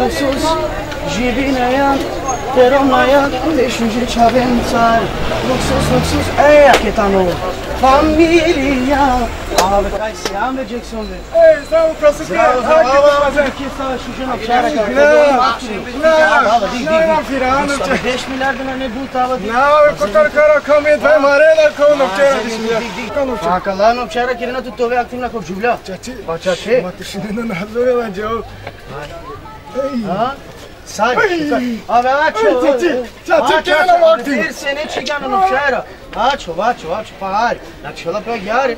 luxus, Jibinaya, Teronaya, Leşuji Çabentar, luxus, aqui tá no família. Abi Kaysi, Ahmet Jackson Bey. Estamos pra se Aqui está Şuşun Akşara Não, virando. 5 milyar dinar ne bu tava? Não, eu contar cara comment vai amarela com não quero desmiar. Akala no Akşara kirina tu tove aktim na kop jubla. Chachi. Chachi. Matışını nazore lan Joe. Ha? Sai. Abi aço. Chachi kirina vakti. Bir sene çigan no Akşara. Aço, par. Nakşola pe yar.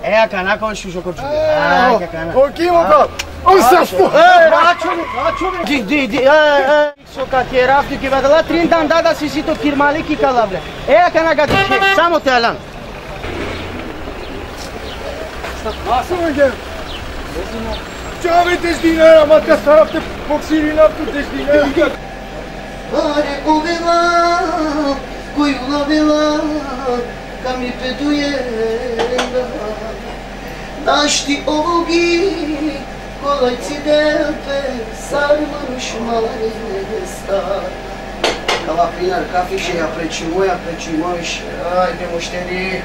É a canaca onde o jogo de Pouquinho, meu Nossa, Só que era que vai lá 30 andadas se sito kirmali ki kalable. É a canaca de samo telan. Nasıl olacak? Çağrı tezdiğine ama tasarrufta boksirina tu tezdiğine. Are uvela, kuyula vela, kami pedujenga. Dašti ogi, kolajci delpe, sarmaruš malesta. Kalapinar, kafiše, ja prečimuješ, ajde mušteri.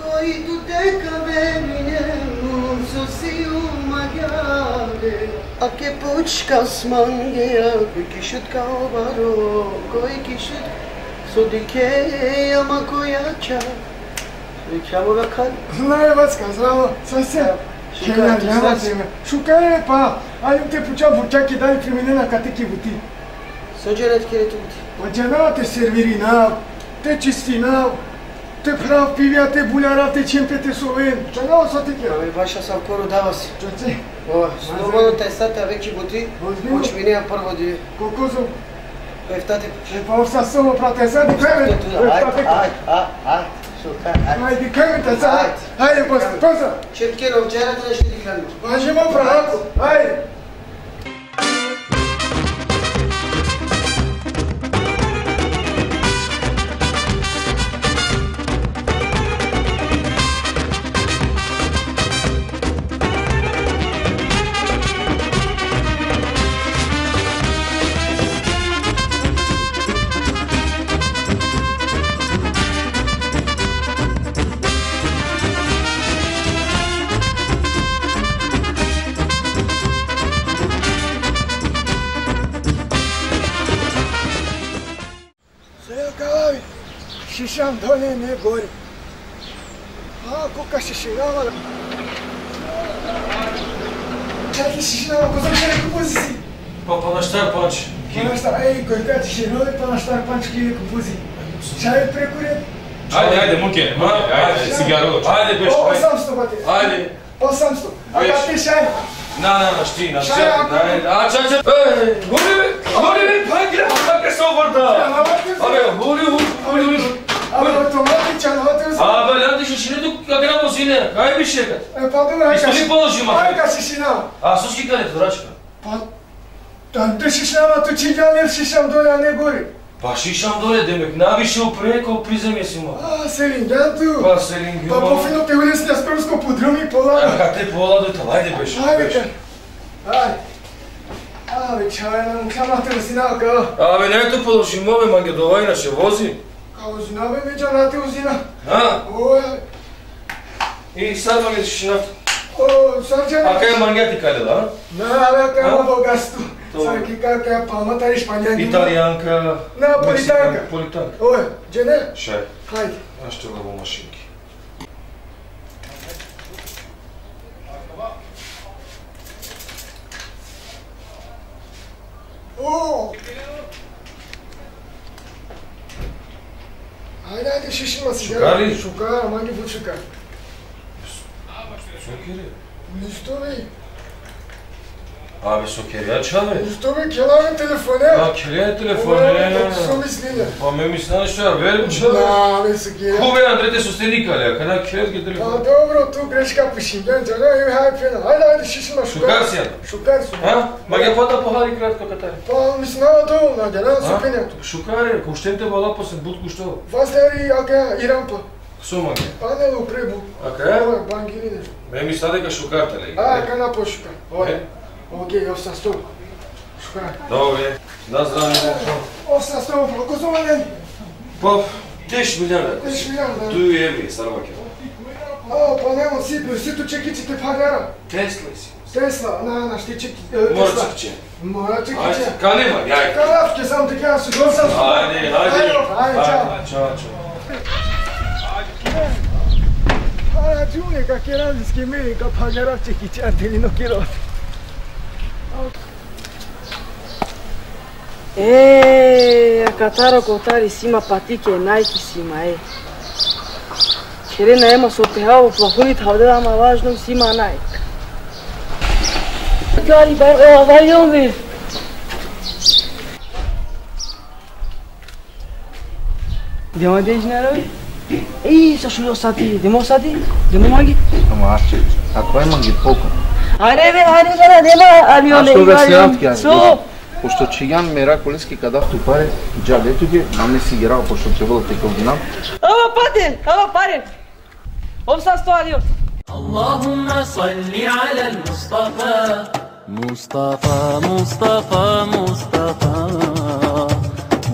Koji tu teka veminemu, sosiu magare, a che pučka smangeja, koji kišut kao baro, koji kišut sodikeja makojača, svićamo ga kad. Знаю вас, казала, сосед. Шукае па, аю те пуча бурчаки дай применена катеки бути. Sođeret kere tuti. Оджана те сервирина, те чистина, те прав пивја, те буљара, те чемпе, те совен. Чагао са ти кера? Ами баша сам кору дава си. Чоце? Нормално тај сата веќе бути, очминеја прво ди. Колко зо? Ефтати. Па оса само прате сади кајме. Ајде кајме та сади. Ајде поза. Четкеров, вчерата нешто ти храни. Важимо право. Ајде. Шишам доле не горе. Колка шиширава. Чаки шиширава, козак шере купузи си. Панаштар панч. Панаштар, којка шиширава, панаштар панч кие купузи. Чај прекуре. Ајде, муке, ајде, сигаро. Ајде, беш, ајде. 800 бате. Ајде. 800. А ти шај? На, шти, на. Чај. Гори, паке се обрта. Абе, гори. Абе, автомати чалвате узи. Абе, ляди шишине тук каква возине. Кај беше кат? Па добра, Истоли положи ма. Ајка шишинава. А суски каде дурачка? Па те шишинава ту чиѓа не шишам доле, а не гори. Па шишам доле демек, навише опреко приземје си ма. Селингјанту. Па селингју. Па пофино те улесня спрско подруми пола. Как те пола дојта, ајде беше. Ајде. Абе, чајна, камате узинака. Абе, не ту положи мове, мангедова иначе вози. Као узинаве меѓа нате узина. А? Оја. И сад мангет шишинавто. О, сарджа. А кај мангети каде, да? Абе, кај богатство. Саки кака палмата испањани. Италијанка. Наполитанка. Политанка. Оја, джене? Шај. Хајде. А што го машинки. О! Ајде, шишима си. Шукари? Шукар, манги бут шукар. Сокире? Ништо бе. Абе, со керијача, бе? Што бе, келавен телефоне? Келијан телефоне. Што мислиле? Па ме мислам што ја верим, че бе. Да, бе, со керијан. Ко бе, Андрете со стеникале, каде керијат ги телефон? Добро, ту грешка пиши, бенче, име хајпена. Ајде, шишима Шукар си ја? Шукар сум. Ма ќе фата похари кратко катари. Па, мислам, доволно, да, со пенјато. Шукаре, коштенте бала после будку што? Вастери, ака, Ирампа. Со маге? Панелу пребу. Ака? Ова, бангирине. Ме мисла дека шукарте леги. Кана по шукар. Окей, оста сто. Шукар. Добре, да здраве. Оста сто, колку зовален? Па, 10 милиарда. 10 милиарда. 2 еври, сармаке. Па нема сито чекиците пагара. Тесла си. Тесла, на штичек. Мора чекиче. Мора чекиче. Ајде, канема, јај. Калавке сам така се госам. Ајде. Чао. Ragione, che erano schemini, che pagherà c'è chi c'è di non chiedo. A Kataro Kotari sima patike Nike sima Kerena ema sotehavu plahuni thavda ma važno sima Nike. Kari vajon vi. Demo dejnaravi? Sa šujo sati, demo magi? Ама а кој маги полку? Ајде дема авионе. Што бе сејавки? Пошто Чиган ме раколески кадав ту паре, джалето ги, маме си ги рао, пошто требало теков динам. Ава паре. Обса 100 авион. اللهم صل على المصطفى مصطفى مصطفى مصطفى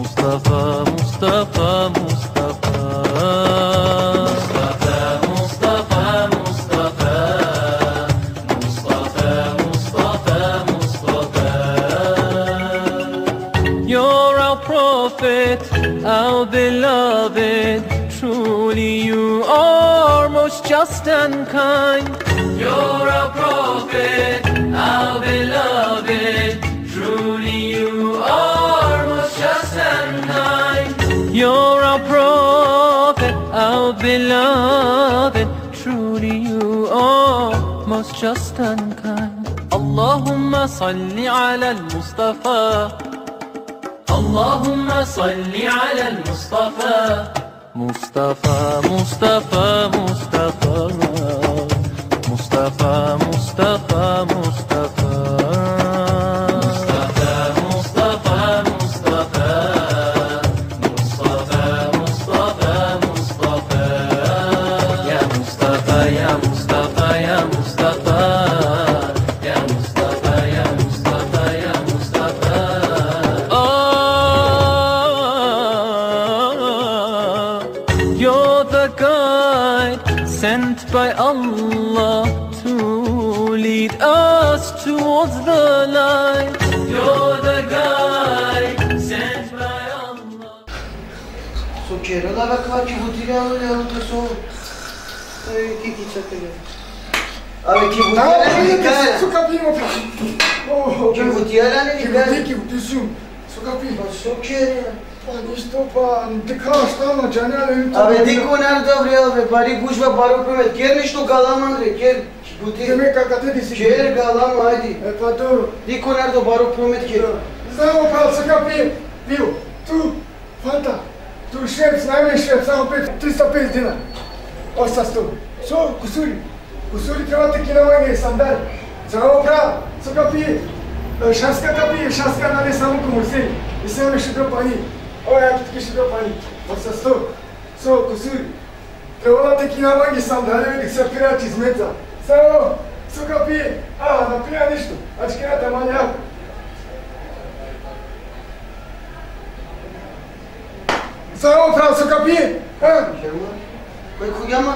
مصطفى مصطفى مصطفى You're our prophet, our beloved. Truly you are most just and kind. You're our prophet, our beloved. Truly you are most just and kind. You're our prophet, our beloved. Truly you are most just and kind. اللهم صل على المصطفى اللهم صل على المصطفى مصطفى مصطفى مصطفى مصطفى مصطفى مصطفى sent by Allah to lead us towards the light. You're the guide sent by Allah. So Kerala ve kaç butiriyalı yanında so. Ki çatıyor. Abi ki butiriyalı Su capimo. Ki butiriyalı Ki butiriyalı. Su capimo. So Kerala. Nisto pa, te kao stalno džanjale. Абе, дико нар добре, абе, бари гужва баро премет. Кер нешто галам, Андре, кер. Деме кака те диси. Кер галам, ајди. Па добро. Дико нар до баро премет, кер. Знамо прал, сега пио. Ту, фанта. Ту шепс, најме шепс, само 350 динар. Оста 100. Со, кусури. Кусури треба те кинамање, сандар. Знамо прал, сега пие. Шаска нали само комурсели. И сега ме ще пани. Ой, ти ще пани. Оста 100. Со, кусури. Треба те кинамање, сандар, да се пират измеца. Само, сука пие. Напија ништо. Ачкината мања. Само прав, сука пие. Кој хуѓама?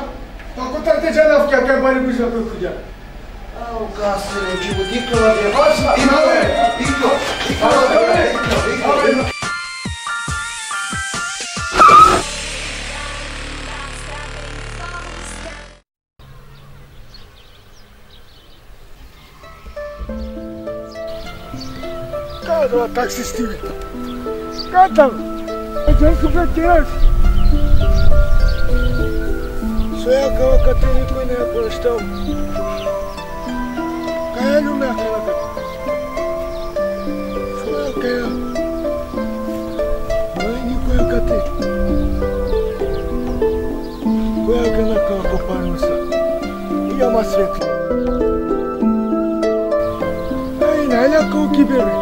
Па кој те джанавки, а кај бари гужа кој хуѓа? Ау, касере, че го дикнала бе. Бачна, Дикно. Kada taksisti. Kada? Jan super tiraš. Sve kao kad te niko ne poštao. Kaj je lume kada? ова светло. Ей, најако оки бебе.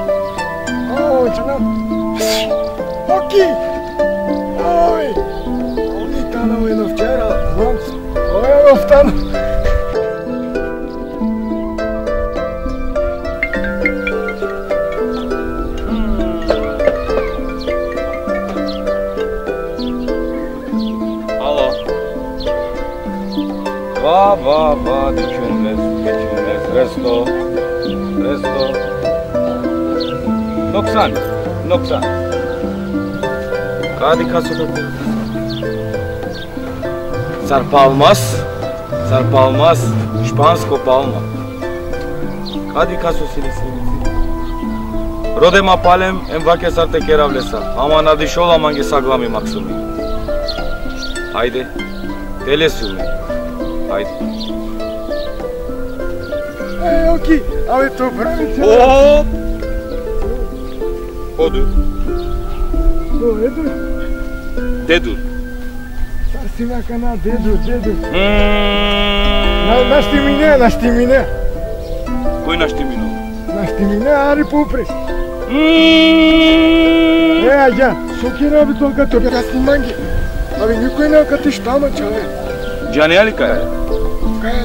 О, чанам. Оки! Ой! Они танал едно вчера, мамцо. Ой, едно втано. Va, diciunles, resto. Noksan. Kadi kaso Sarpalmas, špansko palma. Kadi kaso silisi. Rodema palem, envake sarte keravlesa. Ama nadishola mangi saglami maksumi. Haydi, telesumi. Haydi. Ej, Oki, ale to pravice. Hop! Odu. Dedur. Sarsiva kana dedur. Našti mine. Koji našti mino? Našti mine, ari pupres. Aja, sokira bi tolka tobe rasni mangi. Ali nikoj ne kati štama čale. Джани али кај? Кај е?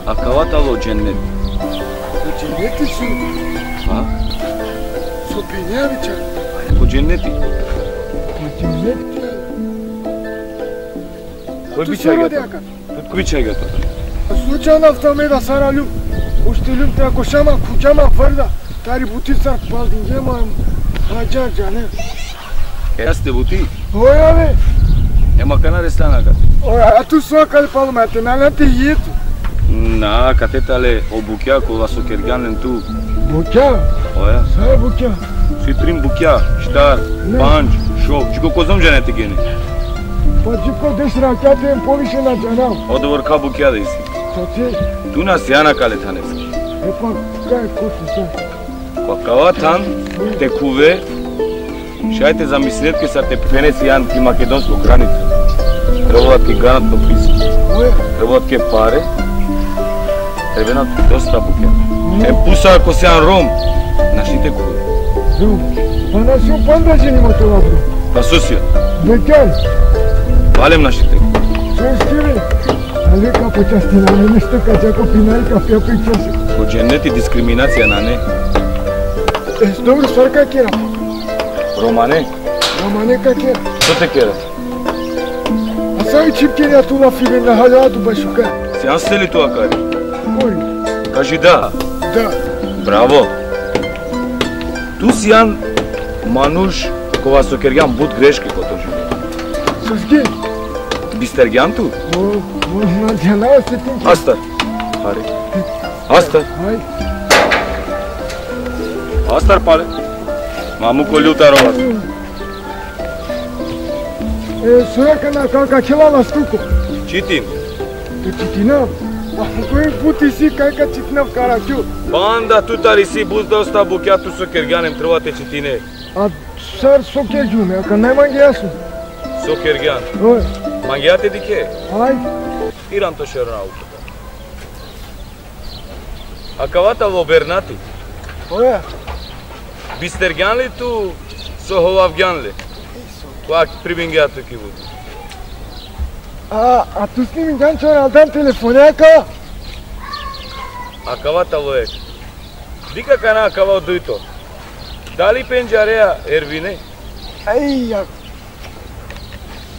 А каватало дженнет? По дженнети су. А? Со пењави чали. По дженнети? По дженнети. Кој би чајгато? Кој чајгато? Случајно автомеда саралю. Уштилюм те ако шама куќама врда. Тари бути сар палдингема. Аджа джане. Јасте бути? Оја бе. Ема кана ресторанага? Оја, а ту сокали палмате, нале те јето. На, катетале обукја кола со кергјанен ту. Букја? Оја. Са е букја? Ситрин букја, штар, панч, шок. Чико козом джанете гени? Па чико деш ракјате им повише на джанал. Одовор ка букја да иси. Со те? Ту нас јана калетанески. Епа, кај косу са? Каватан, текуве, шајте за мислетке са те пенеси јан ки македонско граница. Требуват ки ганат тописки. Требуват ке паре. Требенат доста букја. Пуса ако се јан ром, нашите куве. Ром? Па нашио пандажен има тоа бро. Па сусија. Бекјан? Валем нашите. Состири. Але капо частина, не нешто кајако пинари кафија причасе. По дженнети дискриминација на не. Добро, свар кај кера? Романе? Романе кај кера? Што те кера? А сави чипкерија тула фибе на халјаду башука. Се јан сте ли тоа кажи? Кој? Кажи да. Да. Браво. Ту си јан мануш кога со кергјан буд грешки кото живе. Сосги? Бистергјан ту? Можна джанава се тинки. Астар. Хари. Астар. Ај. Астар пале. Маму колјута роват. Сурека на кака челала стуко. Читин. Ту читинам? Па кој пути си кака читнав каракју? Банда тутари си бузда букја ту со кергјанем трвате читине. А сар со кергјуме, ака најманге јасно. Со кергјан. Ој. Мангијате дике? Ај. Ирам то шернауката. А кавата во Бернати? Оја. Бистергјан ли ту со ховавѓан ли? Која прибингјато ки буди? А ту сними ганчо на алдан телефонјака? А кавата во ек? Дика кана кава дуито? Дали пенџареа Ервине? Ај, ја.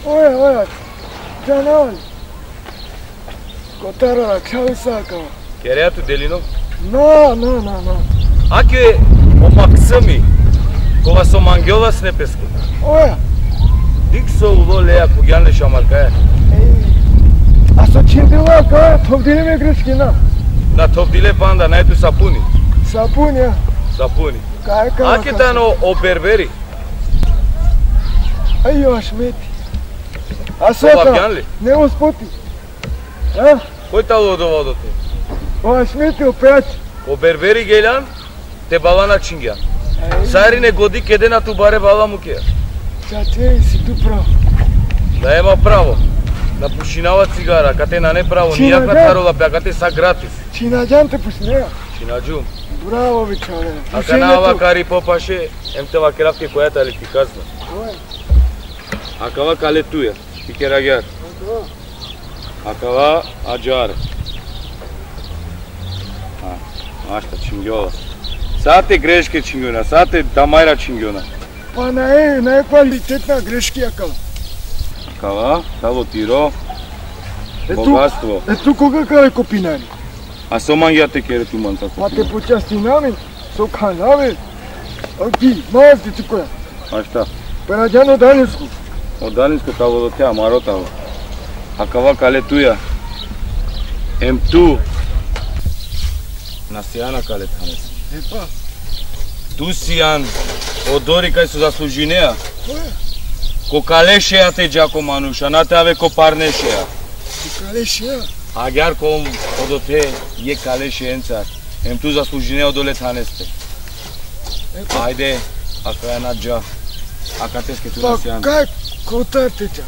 Оја. Джанал. Котара ракшави сакава. Кереату Делино? No. Аке омаксами, кога со мангјова снепески. Оја. Дик со уло леја куѓанле шамаркаја. А со чиндила каја, товдиле ме грешки на. На товдиле панда, најту сапуни. Сапуни, Сапуни. кај Аке тано обербери. Ај, ашмети. А Ховавѓан сока, ли? не успоти. А? Кој тало доводоте? О, ашмети опејач. Обербери гелјан, те балана чингјан. Сарине годи кеде на ту баре бала мукеја. Чаче, си ту прав. Да ема право. На пушинава цигара, кате на неправо, нијаква тарола пеакате са гратис. Чинаѓан те пушинеа. Чинаджу. Браво, бичале. Ака на ова кари попаше, емтева керавке којата ли ти казна. Акава калетуја, ти керагјар. Акава аджар. Ашта чингјола. Сате грешке чингјона, сате дамајра чингјона. Па не е квалитетна грешки акава. Акава, тало тиро, богатство. Ето кога кај копинари. А со мангја те кере ту манца. Па те почасти нами, со канаве. Оки, маз ти која. Ашта. Параѓано даниско. Од даниско тало до теа маротало. Акава калетуја. Ем ту. На сијана калетанес. Епа. Ту сијан, одори кај со заслужинеа. Која? Ко калешеа те джако мануша, на те аве ко парнешеа. Ко калешеа? Агар ком одоте е калешеенца. Ем ту заслужинеа одоле танесте. Ајде, ака е на джа. Ака теске ту на сијан. Па кај котар те джа?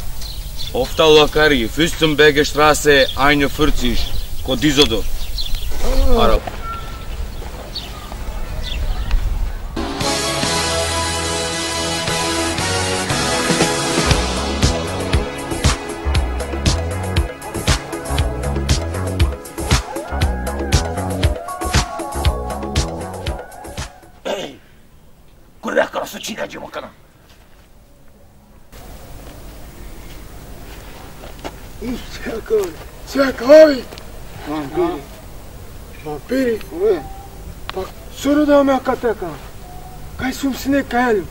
Офта лакари, Füstenberger Straße 41, ко Дизодор. Араб. Кој беа кара со чинаѓе макана? Сјака ови. Вампири. Па сорода ме акатека. Кај сум сине кајалю.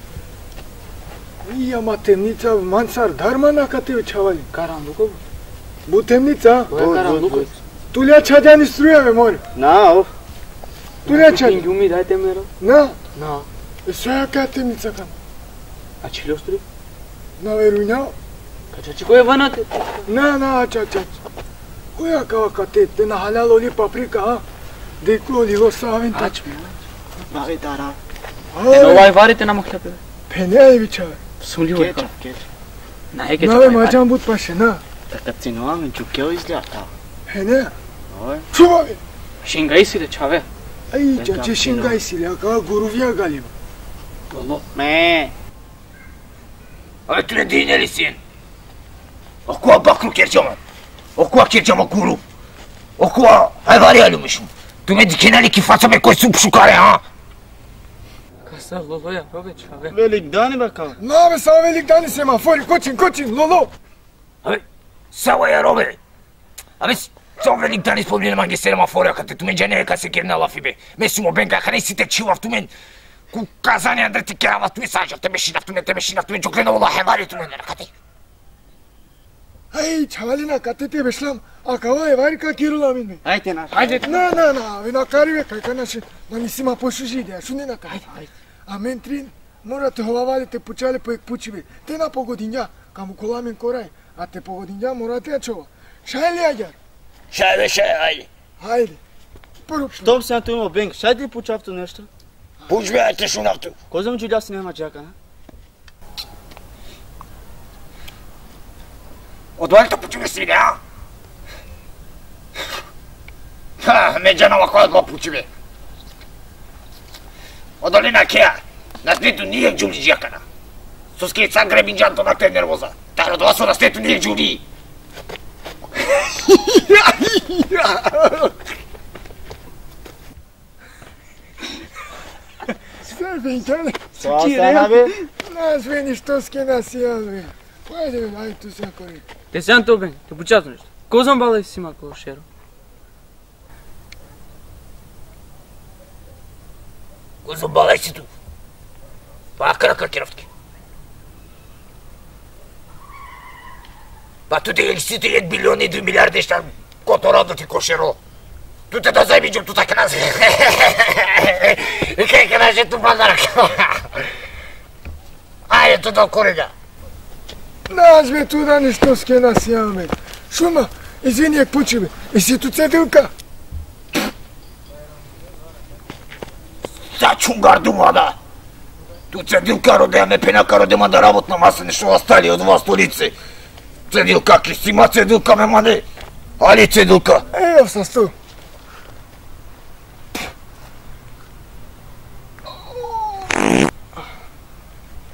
Ија ма темница мансар дармана кате чавали. Карандуко? Бу темница? Која карандуко? Тулја чаѓани струја бе море. На, оф. Тулја чаѓани. Ѓуми, дајте мера. На. На. Сјака темница кам. А чило струја? На верујна. Качачи кој е ванате? На, чач. Која кава кате те на халал оли паприка, а? Декло ли го савин тач. Ач, баги дара. Ај, Овај варите на махтапе. пенеј бичаве. Сумли го Кетчуп, кетчуп. На е кетчуп. Наве маџан буд паше, на. Така цинуваме чукел изгледа. Пенеј. Ой. Чува бе. Шингај си да чаве. Ај, чаче шингај си, ака гурувија галиба. Лоло. Ме. Абе, ту не дине ли син? Окуа баклу керчама. Окуа керчама гуру. Окуа айварија lumishum. Tu me dikena li ki fața me coi sub șucare, ha? Каса лоло ја робе чаве. Великдани бе као. На бе, само великдани семафори, кочин, лоло. Абе, сава ја робе. Абе, само великдани спомнена манге семафори, кате tu me джане ка се керна лафи бе. Ме сумо бенка, ка не си те чивав tu men. Cu kazania Andrei te kerava tu mesajă, te meșinaf tu me joklena ola hevare tu men, kate. Ај, чавалина, кате те бешлам, акава е варика кируламин бе. Ајде на. На, вина кари бе, кај канаше, на нисима пошужи идеја, шуне на кај. А мен трин, мора те ховавале те пучале по ек пучи бе. Те на погодинја, каму коламен корај, а те погодинја мора те чова. Шај ли аѓар? Шај бе, шај, ајде. Ајде. Порупно. Штом се натуимо бенк, шајде ли пучавто нешто? Пуч бе, ајде шунав ту. Козам џулја си нема джака, на? Одвалите пучи бе си, а? Ха, меѓанова која два пучи бе. Одали на кеа, на снету нијек џули джакана. Со скеца гребинџанто на те нервоза. Таро два со на снету нијек џули. Све бенќане. Соастана бе. На све ништо ске на сијал бе. Ајде бе, ајде ту се кори. Те сеан то бен, те пучато нешто. Козам балај си мако шеро. Козам балај си ту. Па крака керавтки. Па ту те елисите 1 билион и 2 милиарди шта кото радоти кошеро. Ту те да зајбиđem tu така назе. И кај каже ту базар. Ајде ту до корига. Нас бе туда ништо ске на сијал бе. Шума, извини ек пучи бе. И си ту цедилка. Са чунгар думада. Ту цедилка родеа ме пенака родема да работна маса нешто остали од вас столице. Цедилка, ки си ма цедилка ме маде. Али цедилка. Ево са сту.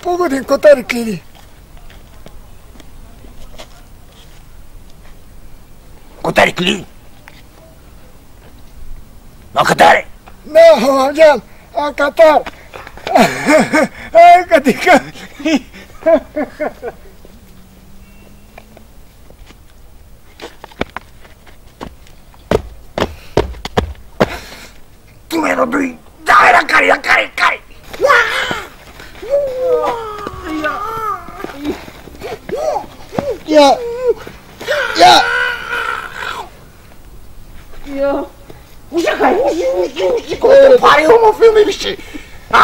Погодин котари клини. Котари клини? На катаре? Не, Хомамджан, а Катар. Ай, катика. Tu me rodui. Dai, rakari. Ja. Ужакай, колко пари ома филми више. А?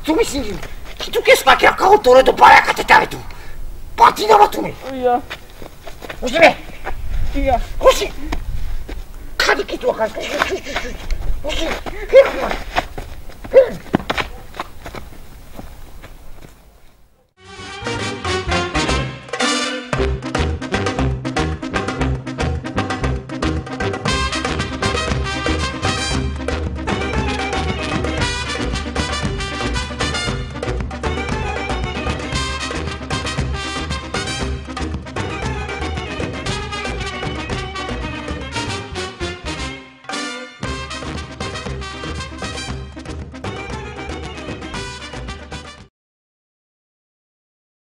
Ту мисли, ки ту ке смаки ако торе до пари акате тавето. Пати нама ту ми. Ужи бе. Ужи. Кади ки ту акаш. Ужи.